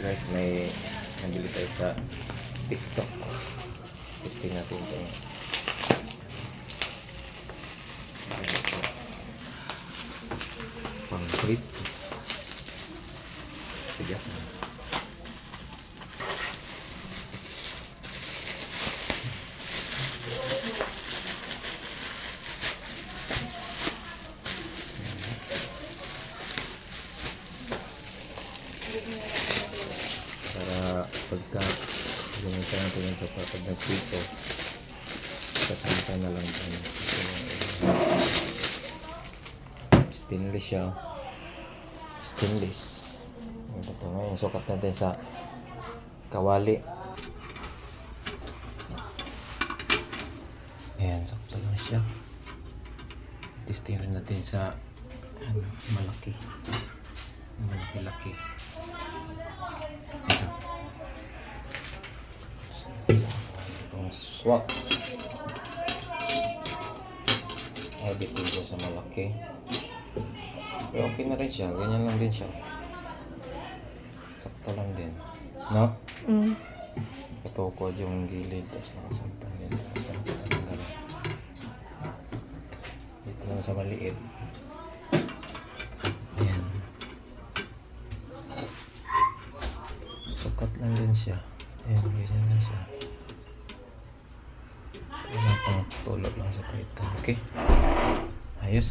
So guys, may nabili tayo sa TikTok. Testing natin ito. Pang-treat. Tigas na. Para pagka gamitin natin ito para pag nagprito kasama na lang stainless siya, stainless. Ito ngayon sukat natin sa kawali. Ayan, sakto lang siya. Testing rin natin sa malaki, malaki-laki. Ito itong swak ay dito sa malaki, pero okay na rin siya, ganyan lang din siya, sakto lang din, no? Katukod yung gilid tapos nakasampan din, tapos nakatanggal dito lang sa maliit. Ayan, sukat lang din siya. Ayan, ganyan lang siya. Wala pang tulog lang sa prito. Okay, ayos.